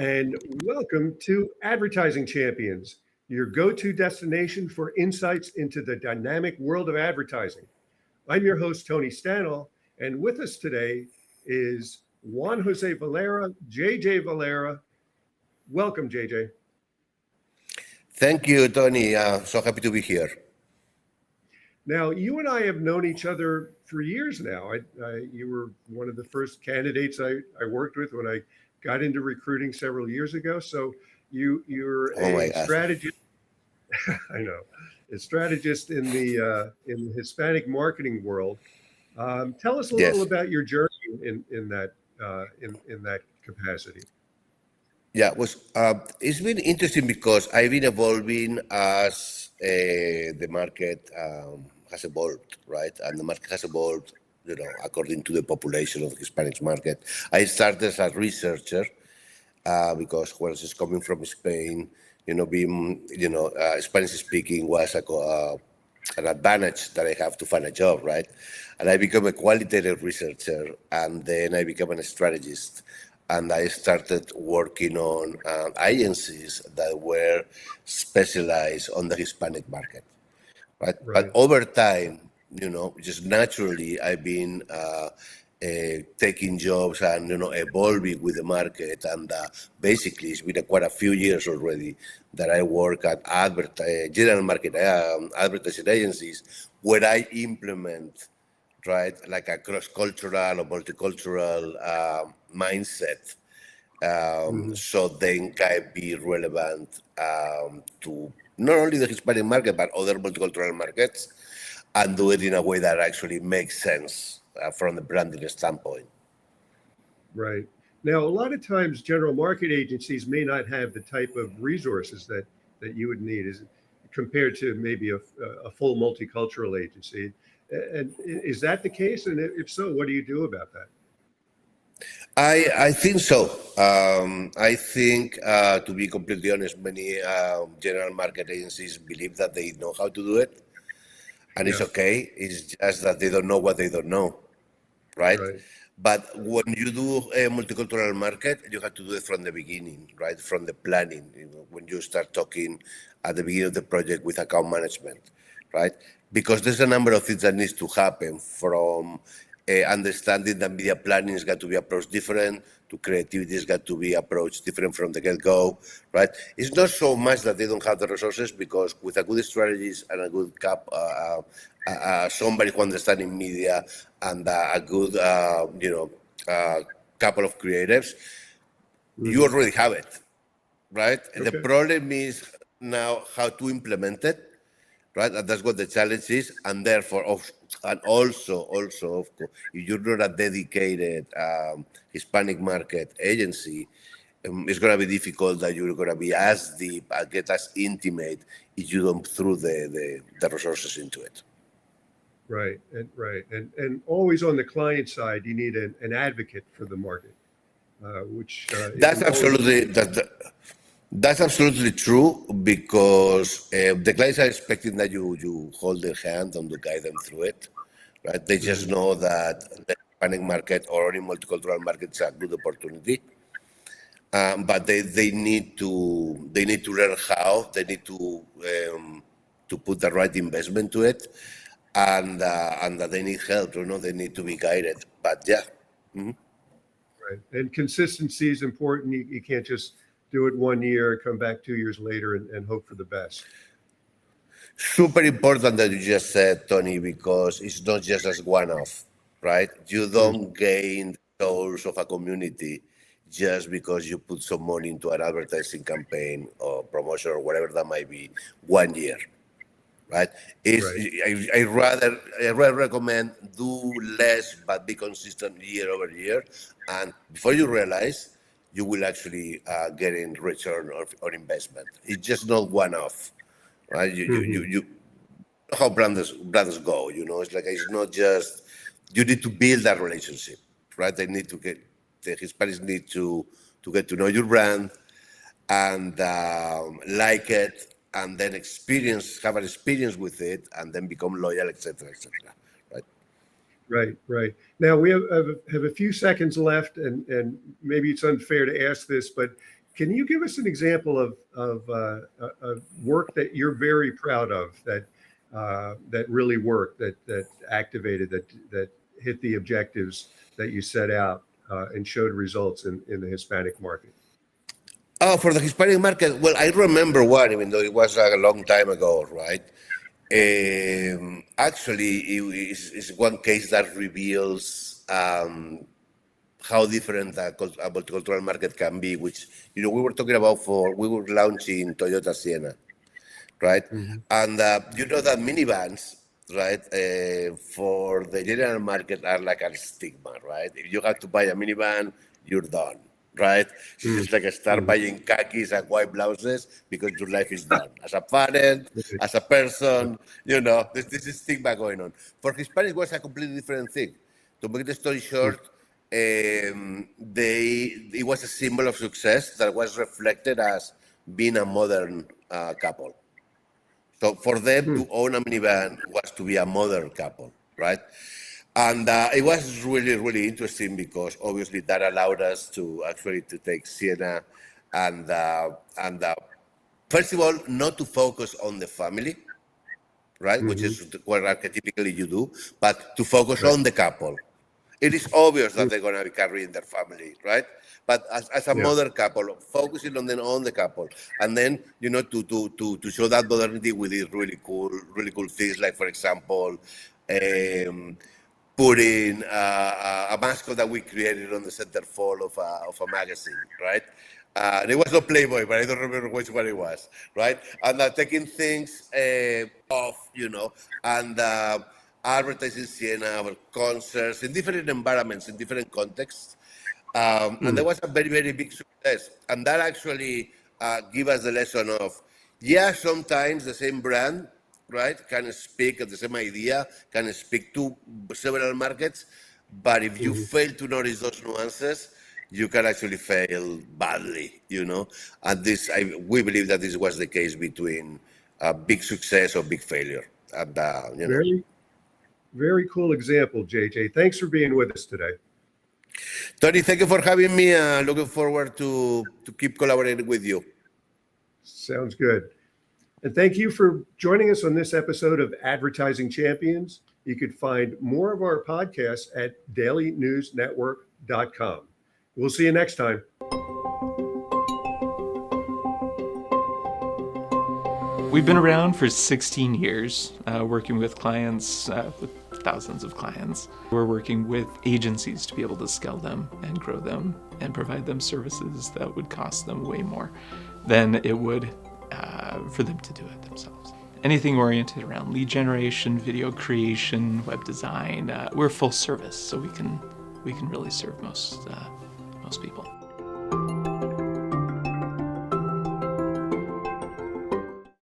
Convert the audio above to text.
and welcome to Advertising Champions, your go-to destination for insights into the dynamic world of advertising. I'm your host, Tony Stanol, and with us today is Juan Jose Valera, JJ Valera. Welcome, JJ. Thank you, Tony. So happy to be here. Now, you and I have known each other for years now. You were one of the first candidates I worked with when I got into recruiting several years ago. So you're a strategist. I know, a strategist in the Hispanic marketing world. Tell us a little about your journey in that capacity. Yeah, it's been interesting because I've been evolving as the market has evolved, right? And the market has evolved, according to the population of the Hispanic market. I started as a researcher because when I was coming from Spain, being Spanish speaking was an advantage that I have to find a job, right? And I became a qualitative researcher, and then I became a strategist. And I started working on agencies that were specialized on the Hispanic market, right? But over time, just naturally, I've been taking jobs and, evolving with the market. And basically, it's been quite a few years already that I work at general market advertising agencies where I implement, right, like a cross-cultural or multicultural mindset, so they can be relevant to not only the Hispanic market, but other multicultural markets, and do it in a way that actually makes sense from the branding standpoint. Right. Now, a lot of times general market agencies may not have the type of resources that you would need compared to maybe a full multicultural agency. And is that the case? And if so, what do you do about that? I think so. I think, to be completely honest, many general market agencies believe that they know how to do it. And it's okay. It's just that they don't know what they don't know, right? But when you do a multicultural market, you have to do it from the beginning, right? From the planning, when you start talking at the beginning of the project with account management, right? Because there's a number of things that needs to happen, from understanding that media planning has got to be approached different, to creativity has got to be approached different from the get-go, right? It's not so much that they don't have the resources, because with a good strategist and a good somebody who understands in media and a good, couple of creatives, you already have it, right? Okay. The problem is now how to implement it, right? And that's what the challenge is. And therefore, and also, of course, if you're not a dedicated Hispanic market agency, it's going to be difficult that you're going to be as deep and get as intimate if you don't throw the resources into it. Right. And always on the client side, you need an advocate for the market, which that's absolutely that's absolutely true, because the clients are expecting that you hold their hand and to guide them through it, right? They just know that the Hispanic market or any multicultural market is a good opportunity, but they need to learn how. They need to put the right investment to it, and that they need help. They need to be guided. But yeah. Mm-hmm. Right, and consistency is important. You can't just do it 1 year, come back 2 years later and hope for the best. Super important that you just said, Tony, because it's not just as one-off, right? You don't gain the souls of a community just because you put some money into an advertising campaign or promotion or whatever that might be 1 year, right? I rather recommend do less but be consistent year over year, and before you realize, you will actually get in return on investment. It's just not one-off, right? You how brands go. It's like, it's not just, you need to build that relationship, right? The Hispanics need to get to know your brand and like it, and then have an experience with it, and then become loyal, etc., right? Right. Now we have a few seconds left, and maybe it's unfair to ask this, but Can you give us an example of a work that you're very proud of that really worked, that activated, that hit the objectives that you set out and showed results in the Hispanic market? Oh, for the Hispanic market, well, I remember one, even though it was a long time ago, right? Actually, it's one case that reveals how different a multicultural market can be, which, we were talking about we were launching Toyota Sienna, right? Mm-hmm. And you know that minivans, right, for the general market are like a stigma, right? If you have to buy a minivan, you're done, right? So it's like start buying khakis and white blouses because your life is done. As a parent, as a person, there's this stigma going on. For Hispanics, it was a completely different thing. To make the story short, it was a symbol of success that was reflected as being a modern couple. So for them to own a minivan was to be a modern couple, right? And it was really, really interesting because obviously that allowed us to actually to take Sienna and first of all, not to focus on the family, right, which is what archetypically you do, but to focus on the couple. It is obvious that they're going to be carrying their family, right? But as a mother couple, focusing on the couple, and then to show that modernity with these really cool things, like for example, putting a mascot that we created on the centerfold of a magazine, right? And it was not Playboy, but I don't remember which one it was, right? And taking things off, and advertising Siena or concerts in different environments, in different contexts. And there was a very, very big success. And that actually gave us the lesson of, sometimes the same brand, right, can speak, the same idea, can speak to several markets. But if you fail to notice those nuances, you can actually fail badly, And we believe that this was the case between big success or big failure. And, Very, very cool example, JJ. Thanks for being with us today. Tony, thank you for having me. Looking forward to keep collaborating with you. Sounds good. And thank you for joining us on this episode of Advertising Champions. You could find more of our podcasts at dailynewsnetwork.com. We'll see you next time. We've been around for 16 years, working with clients, with thousands of clients. We're working with agencies to be able to scale them and grow them and provide them services that would cost them way more than it would for them to do it themselves. Anything oriented around lead generation, video creation, web design, we're full service, so we can really serve most people.